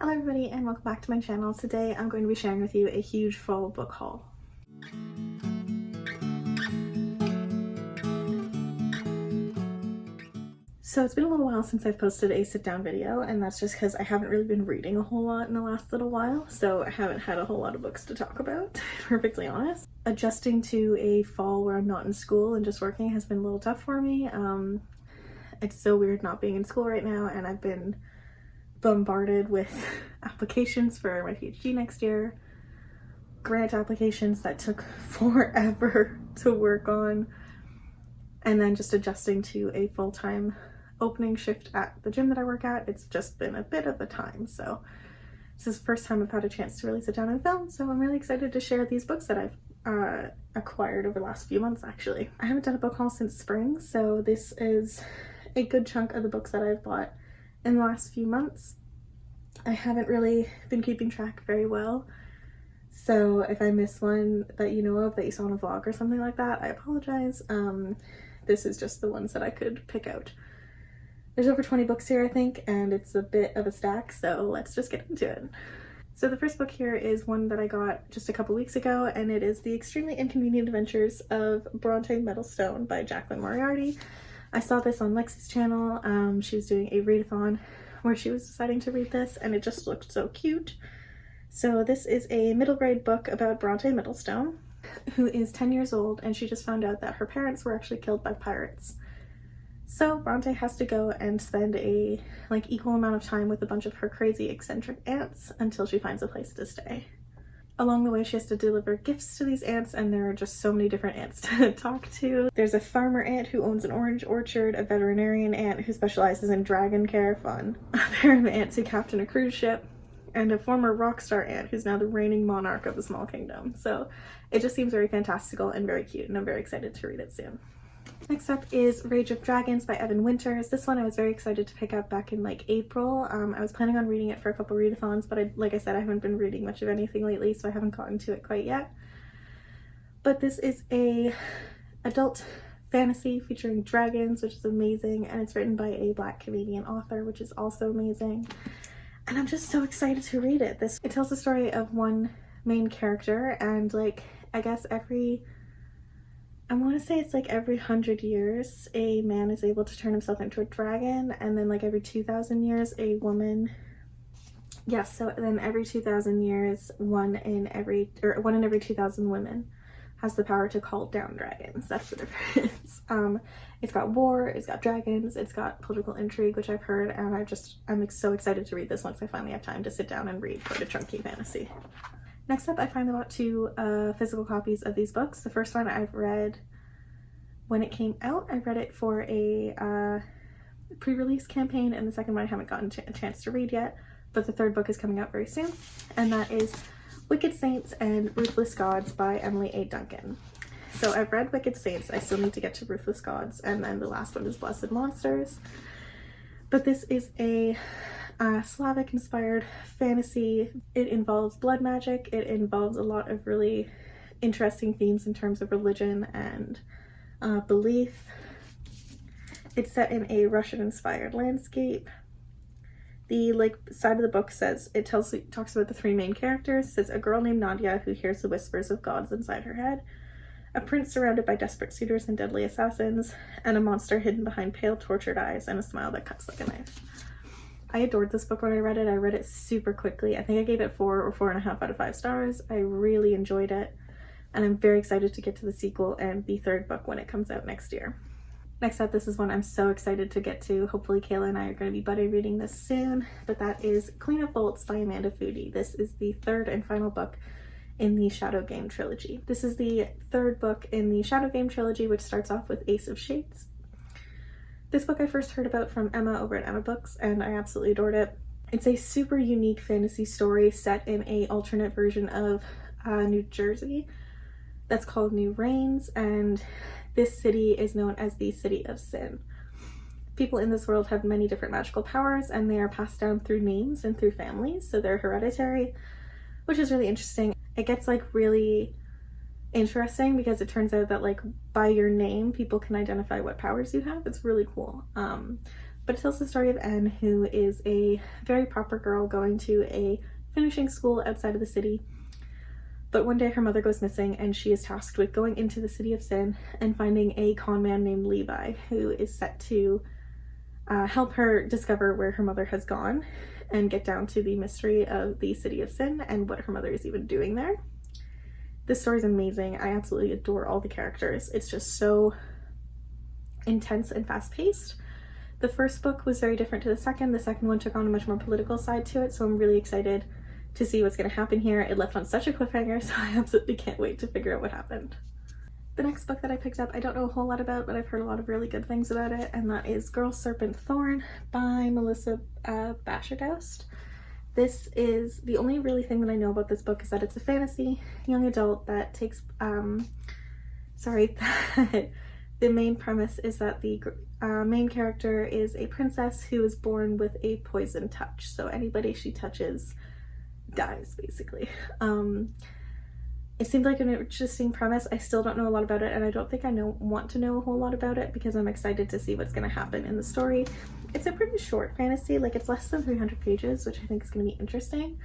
Hello everybody and welcome back to my channel. Today I'm going to be sharing with you a huge fall book haul. So it's been a little while since I've posted a sit down video, and that's just because I haven't really been reading a whole lot in the last little while, so I haven't had a whole lot of books to talk about, to be perfectly honest. Adjusting to a fall where I'm not in school and just working has been a little tough for me. It's so weird not being in school right now, and I've been bombarded with applications for my PhD next year, grant applications that took forever to work on, and then just adjusting to a full-time opening shift at the gym that I work at. It's just been a bit of a time, so this is the first time I've had a chance to really sit down and film, so I'm really excited to share these books that I've acquired over the last few months. Actually, I haven't done a book haul since spring, so this is a good chunk of the books that I've bought in the last few months. I haven't really been keeping track very well, so if I miss one that you know of that you saw in a vlog or something like that, I apologize. This is just the ones that I could pick out. There's over 20 books here, I think, and it's a bit of a stack, so let's just get into it. So the first book here is one that I got just a couple weeks ago, and it is The Extremely Inconvenient Adventures of Bronte, Metalstone by Jacqueline Moriarty. I saw this on Lexi's channel. She was doing a readathon where she was deciding to read this, and it just looked so cute. So this is a middle grade book about Bronte Metalstone, who is 10 years old, and she just found out that her parents were actually killed by pirates. So Bronte has to go and spend a equal amount of time with a bunch of her crazy eccentric aunts until she finds a place to stay. Along the way, she has to deliver gifts to these aunts, and there are just so many different aunts to talk to. There's a farmer aunt who owns an orange orchard, a veterinarian aunt who specializes in dragon care, fun, a pair of aunts who captain a cruise ship, and a former rock star aunt who's now the reigning monarch of a small kingdom. So it just seems very fantastical and very cute, and I'm very excited to read it soon. Next up is Rage of Dragons by Evan Winters. This one I was very excited to pick up back in April. I was planning on reading it for a couple readathons, but like I said, I haven't been reading much of anything lately, so I haven't gotten to it quite yet. But this is a adult fantasy featuring dragons, which is amazing, and it's written by a Black Canadian author, which is also amazing. And I'm just so excited to read it. It tells the story of one main character, and I guess I want to say it's every 100 years a man is able to turn himself into a dragon, and then every 2,000 years a woman. Yes, so then every 2,000 years one in every 2,000 women has the power to call down dragons. That's the difference. It's got war, it's got dragons, it's got political intrigue, which I've heard, and I'm so excited to read this once I finally have time to sit down and read quite a chunky fantasy. Next up, I finally bought two physical copies of these books. The first one I've read when it came out. I read it for a pre-release campaign, and the second one I haven't gotten a chance to read yet, but the third book is coming out very soon, and that is Wicked Saints and Ruthless Gods by Emily A. Duncan. So I've read Wicked Saints, I still need to get to Ruthless Gods, and then the last one is Blessed Monsters. But this is a Slavic-inspired fantasy. It involves blood magic, it involves a lot of really interesting themes in terms of religion and belief. It's set in a Russian-inspired landscape. The side of the book says, it talks about the three main characters. It says, a girl named Nadia who hears the whispers of gods inside her head, a prince surrounded by desperate suitors and deadly assassins, and a monster hidden behind pale, tortured eyes and a smile that cuts like a knife. I adored this book when I read it. I read it super quickly. I think I gave it 4 or 4.5 out of 5 stars. I really enjoyed it, and I'm very excited to get to the sequel and the third book when it comes out next year. Next up, this is one I'm so excited to get to. Hopefully Kayla and I are going to be buddy reading this soon, but that is Queen of Bolts by Amanda Foody. This is the third and final book in the Shadow Game trilogy. This is the third book in the Shadow Game trilogy, which starts off with Ace of Shades. This book I first heard about from Emma over at Emma Books, and I absolutely adored it. It's a super unique fantasy story set in a alternate version of New Jersey that's called New Rains, and this city is known as the City of Sin. People in this world have many different magical powers, and they are passed down through names and through families, so they're hereditary, which is really interesting. It gets really interesting because it turns out that by your name people can identify what powers you have. It's really cool. But but it tells the story of Anne, who is a very proper girl going to a finishing school outside of the city. But one day her mother goes missing and she is tasked with going into the city of sin and finding a con man named Levi, who is set to help her discover where her mother has gone and get down to the mystery of the city of sin and what her mother is even doing there. This story is amazing. I absolutely adore all the characters. It's just so intense and fast-paced. The first book was very different to the second. The second one took on a much more political side to it, so I'm really excited to see what's going to happen here. It left on such a cliffhanger, so I absolutely can't wait to figure out what happened. The next book that I picked up, I don't know a whole lot about, but I've heard a lot of really good things about it, and that is Girl, Serpent, Thorne by Melissa Basherdoust. This is the only really thing that I know about this book is that it's a fantasy young adult that takes, the main premise is that the main character is a princess who is born with a poison touch, so anybody she touches dies, basically. It seemed like an interesting premise. I still don't know a lot about it, and I don't think I want to know a whole lot about it because I'm excited to see what's going to happen in the story. It's a pretty short fantasy, like it's less than 300 pages, which I think is going to be interesting.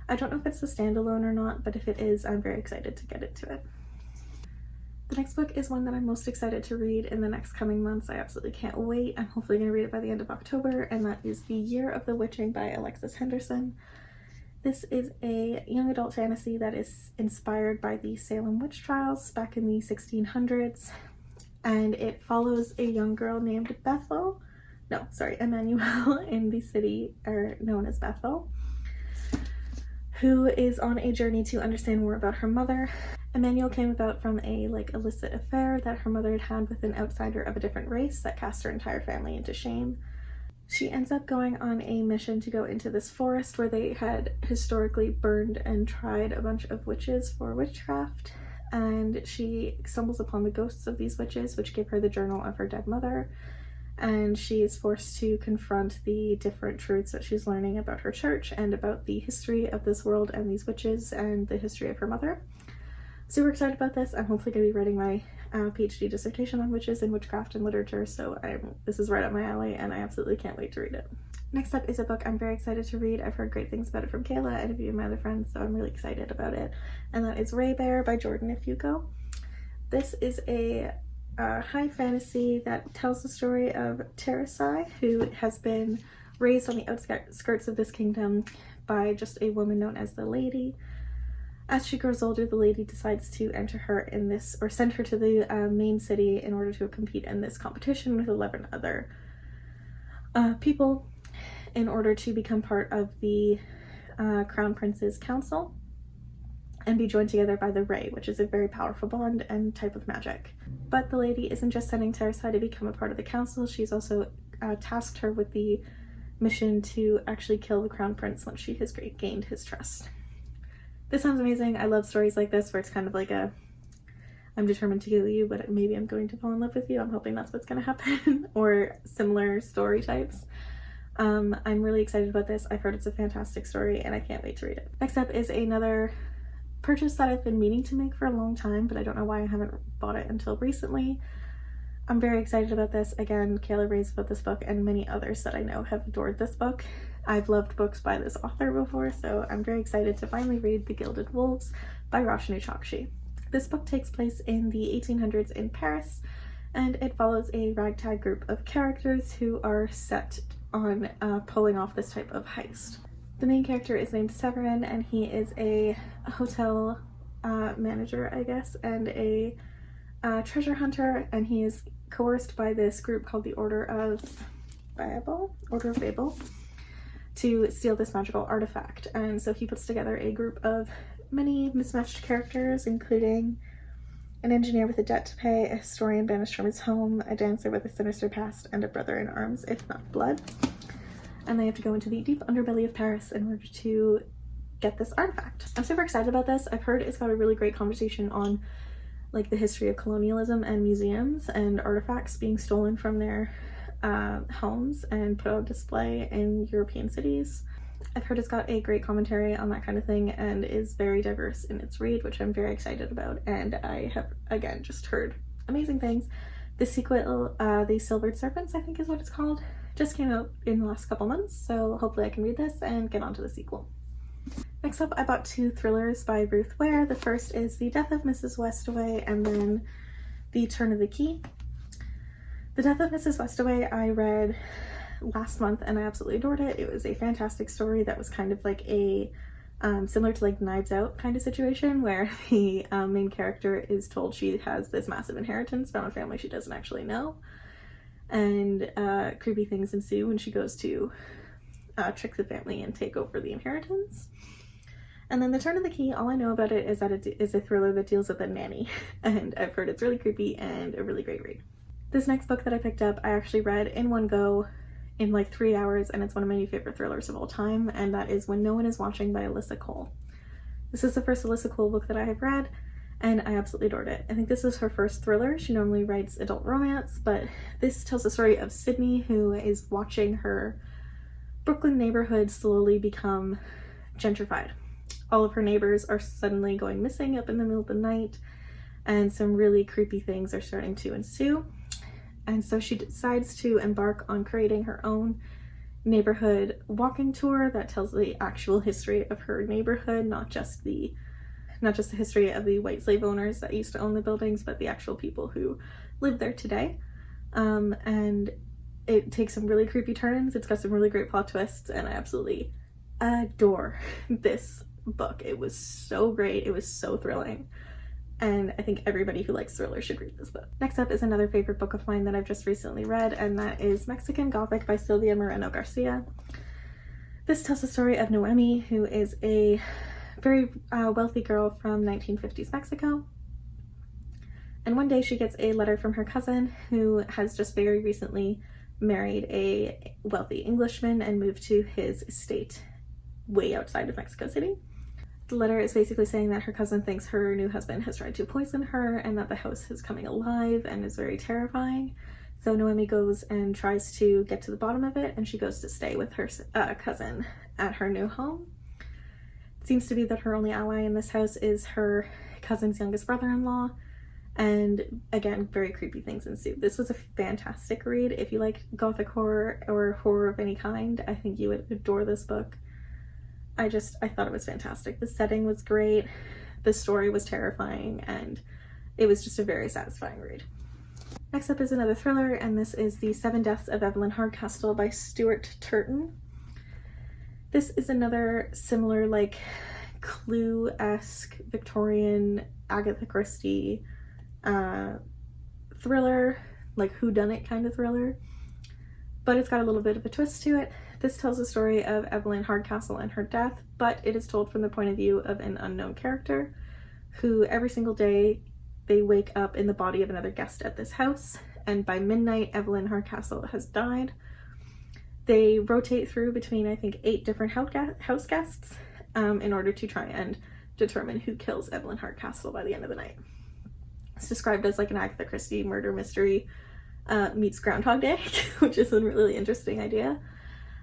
I don't know if it's a standalone or not, but if it is, I'm very excited to get into it. The next book is one that I'm most excited to read in the next coming months. I absolutely can't wait. I'm hopefully going to read it by the end of October, and that is The Year of the Witching by Alexis Henderson. This is a young adult fantasy that is inspired by the Salem witch trials back in the 1600s, and it follows a young girl named Emmanuel in the city known as Bethel, who is on a journey to understand more about her mother. Emmanuel came about from a illicit affair that her mother had had with an outsider of a different race that cast her entire family into shame. She ends up going on a mission to go into this forest where they had historically burned and tried a bunch of witches for witchcraft, and she stumbles upon the ghosts of these witches, which give her the journal of her dead mother, and she is forced to confront the different truths that she's learning about her church and about the history of this world and these witches and the history of her mother. Super excited about this. I'm hopefully going to be writing my PhD dissertation on witches in witchcraft and literature, so this is right up my alley and I absolutely can't wait to read it. Next up is a book I'm very excited to read. I've heard great things about it from Kayla and a few of my other friends, so I'm really excited about it, and that is Ray Bear by Jordan Ifuko. This is a high fantasy that tells the story of Teresai, who has been raised on the outskirts of this kingdom by just a woman known as the Lady. As she grows older, the Lady decides to send her to the main city in order to compete in this competition with 11 other people in order to become part of the Crown Prince's council and be joined together by the Ray, which is a very powerful bond and type of magic. But the Lady isn't just sending Teresai to become a part of the council, she's also tasked her with the mission to actually kill the Crown Prince once she has gained his trust. This sounds amazing. I love stories like this where it's kind of like I'm determined to kill you, but maybe I'm going to fall in love with you. I'm hoping that's what's going to happen, or similar story types. I'm really excited about this. I've heard it's a fantastic story and I can't wait to read it. Next up is another purchase that I've been meaning to make for a long time, but I don't know why I haven't bought it until recently. I'm very excited about this. Again, Kayla raves about this book and many others that I know have adored this book. I've loved books by this author before, so I'm very excited to finally read The Gilded Wolves by Roshni Chokshi. This book takes place in the 1800s in Paris, and it follows a ragtag group of characters who are set on pulling off this type of heist. The main character is named Severin, and he is a hotel manager, I guess, and a treasure hunter, and he is coerced by this group called the Order of Babel, to steal this magical artifact. And so he puts together a group of many mismatched characters, including an engineer with a debt to pay, a historian banished from his home, a dancer with a sinister past, and a brother in arms, if not blood. And they have to go into the deep underbelly of Paris in order to get this artifact. I'm super excited about this. I've heard it's got a really great conversation on the history of colonialism and museums and artifacts being stolen from their homes and put on display in European cities. I've heard it's got a great commentary on that kind of thing and is very diverse in its read, which I'm very excited about, and I have again just heard amazing things. The sequel, The Silvered Serpents, I think is what it's called, just came out in the last couple months, so hopefully I can read this and get on to the sequel. Next up, I bought 2 thrillers by Ruth Ware. The first is The Death of Mrs. Westaway and then The Turn of the Key. The Death of Mrs. Westaway I read last month and I absolutely adored it. It was a fantastic story that was kind of like a similar to like Knives Out kind of situation, where the main character is told she has this massive inheritance from a family she doesn't actually know, and creepy things ensue when she goes to trick the family and take over the inheritance. And then The Turn of the Key, all I know about it is that it is a thriller that deals with a nanny, and I've heard it's really creepy and a really great read. This next book that I picked up, I actually read in one go in like 3 hours, and it's one of my new favorite thrillers of all time, and that is When No One Is Watching by Alyssa Cole. This is the first Alyssa Cole book that I have read, and I absolutely adored it. I think this is her first thriller. She normally writes adult romance, but this tells the story of Sydney, who is watching her Brooklyn neighborhood slowly become gentrified. All of her neighbors are suddenly going missing up in the middle of the night, and some really creepy things are starting to ensue. And so she decides to embark on creating her own neighborhood walking tour that tells the actual history of her neighborhood, not just the history of the white slave owners that used to own the buildings, but the actual people who live there today. And it takes some really creepy turns. It's got some really great plot twists, and I absolutely adore this book. It was so great. It was so thrilling. And I think everybody who likes thrillers should read this book. Next up is another favorite book of mine that I've just recently read, and that is Mexican Gothic by Silvia Moreno Garcia. This tells the story of Noemi, who is a very wealthy girl from 1950s Mexico. And one day she gets a letter from her cousin, who has just very recently married a wealthy Englishman and moved to his estate way outside of Mexico City. The letter is basically saying that her cousin thinks her new husband has tried to poison her and that the house is coming alive and is very terrifying. So Noemi goes and tries to get to the bottom of it, and she goes to stay with her cousin at her new home. It seems to be that her only ally in this house is her cousin's youngest brother-in-law, and again, very creepy things ensue. This was a fantastic read. If you like Gothic horror or horror of any kind, I think you would adore this book. I thought it was fantastic. The setting was great, the story was terrifying, and it was just a very satisfying read. Next up is another thriller, and this is The 7 Deaths of Evelyn Hardcastle by Stuart Turton. This is another similar, like, Clue-esque Victorian Agatha Christie thriller, like whodunit kind of thriller, but it's got a little bit of a twist to it. This tells the story of Evelyn Hardcastle and her death, but it is told from the point of view of an unknown character who every single day they wake up in the body of another guest at this house, and by midnight Evelyn Hardcastle has died. They rotate through between, I think, 8 different house guests in order to try and determine who kills Evelyn Hardcastle by the end of the night. It's described as like an Agatha Christie murder mystery meets Groundhog Day, which is a really interesting idea.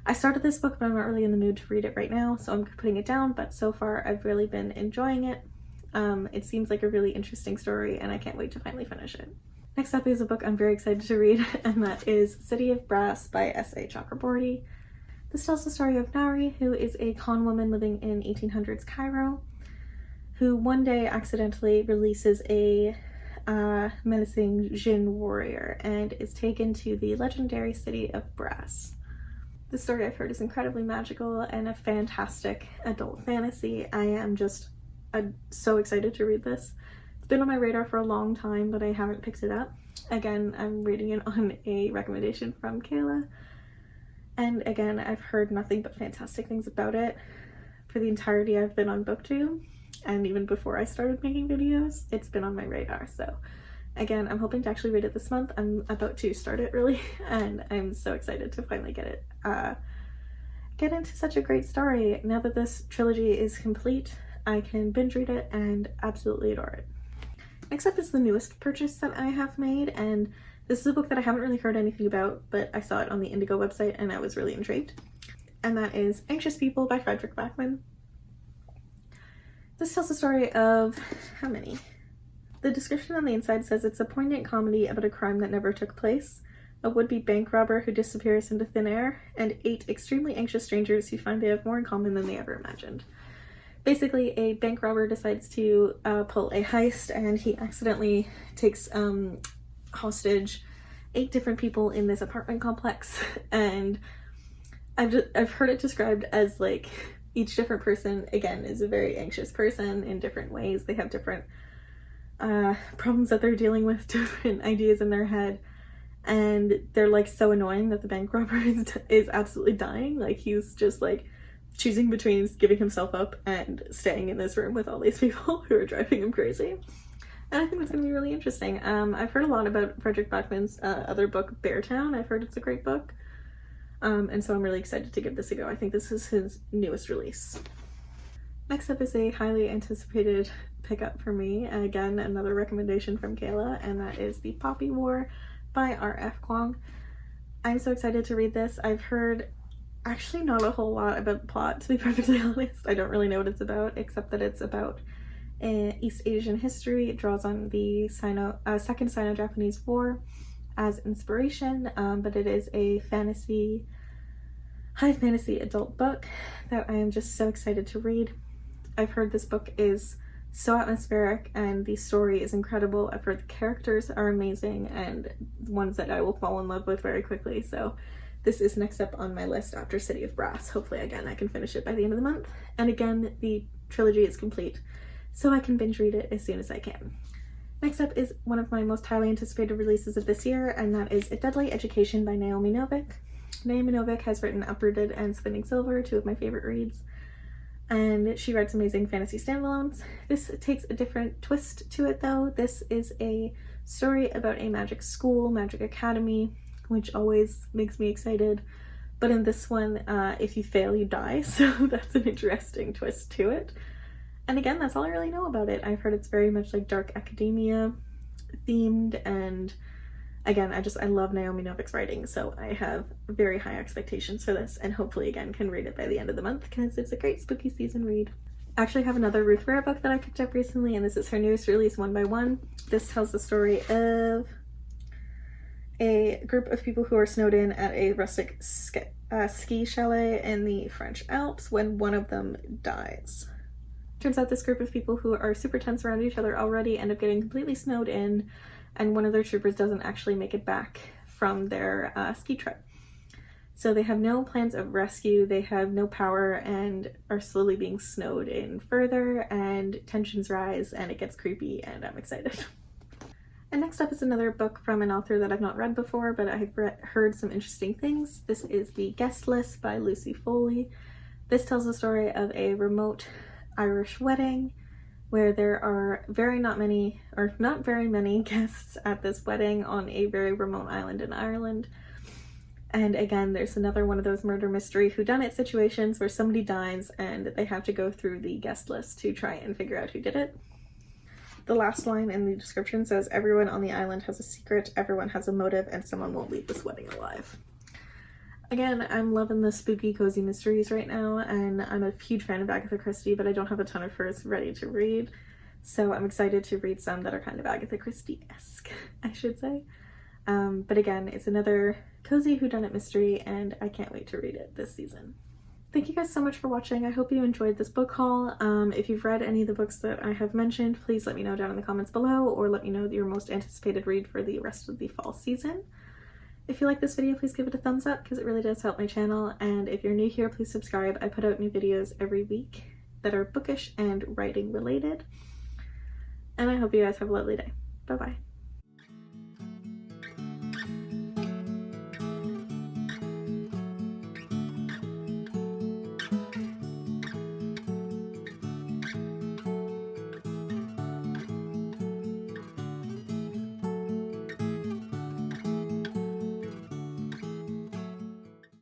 I started this book, but I'm not really in the mood to read it right now, so I'm putting it down, but so far I've really been enjoying it. It seems like a really interesting story, and I can't wait to finally finish it. Next up is a book I'm very excited to read, and that is City of Brass by S.A. Chakraborty. This tells the story of Nari, who is a con woman living in 1800s Cairo, who one day accidentally releases a menacing Jinn warrior and is taken to the legendary City of Brass. The story I've heard is incredibly magical and a fantastic adult fantasy. I am just so excited to read this. It's been on my radar for a long time, but I haven't picked it up. Again, I'm reading it on a recommendation from Kayla, and again, I've heard nothing but fantastic things about it. For the entirety I've been on BookTube, and even before I started making videos, it's been on my radar. So again, I'm hoping to actually read it this month. I'm about to start it, really, and I'm so excited to finally get into such a great story. Now that this trilogy is complete, I can binge read it and absolutely adore it. Next up is the newest purchase that I have made, and this is a book that I haven't really heard anything about, but I saw it on the Indigo website and I was really intrigued. And that is Anxious People by Frederick Backman. This tells the story of, how many? The description on the inside says it's a poignant comedy about a crime that never took place, a would-be bank robber who disappears into thin air, and 8 extremely anxious strangers who find they have more in common than they ever imagined. Basically, a bank robber decides to pull a heist, and he accidentally takes hostage 8 different people in this apartment complex, and I've heard it described as like each different person, again, is a very anxious person in different ways. They have different problems that they're dealing with, different ideas in their head, and they're like so annoying that the bank robber is absolutely dying. Like, he's just like choosing between giving himself up and staying in this room with all these people who are driving him crazy. And I think that's going to be really interesting. I've heard a lot about Frederick Backman's other book, Beartown. I've heard it's a great book. And so I'm really excited to give this a go. I think this is his newest release. Next up is a highly anticipated pickup for me. Again, another recommendation from Kayla, and that is The Poppy War by R.F. Kuang. I'm so excited to read this. I've heard actually not a whole lot about the plot, to be perfectly honest. I don't really know what it's about, except that it's about East Asian history. It draws on the Second Sino-Japanese War as inspiration, but it is a high fantasy adult book that I am just so excited to read. I've heard this book is so atmospheric and the story is incredible. I've heard the characters are amazing and ones that I will fall in love with very quickly. So this is next up on my list after City of Brass. Hopefully, again, I can finish it by the end of the month. And again, the trilogy is complete, so I can binge read it as soon as I can. Next up is one of my most highly anticipated releases of this year, and that is A Deadly Education by Naomi Novik. Naomi Novik has written Uprooted and Spinning Silver, 2 of my favorite reads, and she writes amazing fantasy standalones. This takes a different twist to it though. This is a story about a magic school, magic academy, which always makes me excited. But in this one, if you fail, you die, so that's an interesting twist to it. And again, that's all I really know about it. I've heard it's very much like dark academia themed, and again, I love Naomi Novik's writing, so I have very high expectations for this, and hopefully again can read it by the end of the month because it's a great spooky season read. I actually have another Ruth Ware book that I picked up recently, and this is her newest release, One by One. This tells the story of a group of people who are snowed in at a rustic ski chalet in the French Alps when one of them dies. Turns out this group of people who are super tense around each other already end up getting completely snowed in, and one of their troopers doesn't actually make it back from their ski trip. So they have no plans of rescue, they have no power, and are slowly being snowed in further, and tensions rise, and it gets creepy, and I'm excited. And next up is another book from an author that I've not read before, but I've heard some interesting things. This is The Guest List by Lucy Foley. This tells the story of a remote Irish wedding where there are not very many guests at this wedding on a very remote island in Ireland. And again, there's another one of those murder mystery whodunit situations where somebody dies and they have to go through the guest list to try and figure out who did it. The last line in the description says, "Everyone on the island has a secret, everyone has a motive, and someone won't leave this wedding alive." Again, I'm loving the spooky, cozy mysteries right now, and I'm a huge fan of Agatha Christie, but I don't have a ton of hers ready to read. So I'm excited to read some that are kind of Agatha Christie-esque, I should say. But again, it's another cozy whodunit mystery, and I can't wait to read it this season. Thank you guys so much for watching. I hope you enjoyed this book haul. If you've read any of the books that I have mentioned, please let me know down in the comments below, or let me know your most anticipated read for the rest of the fall season. If you like this video, please give it a thumbs up because it really does help my channel, and if you're new here, please subscribe. I put out new videos every week that are bookish and writing related, and I hope you guys have a lovely day. Bye bye.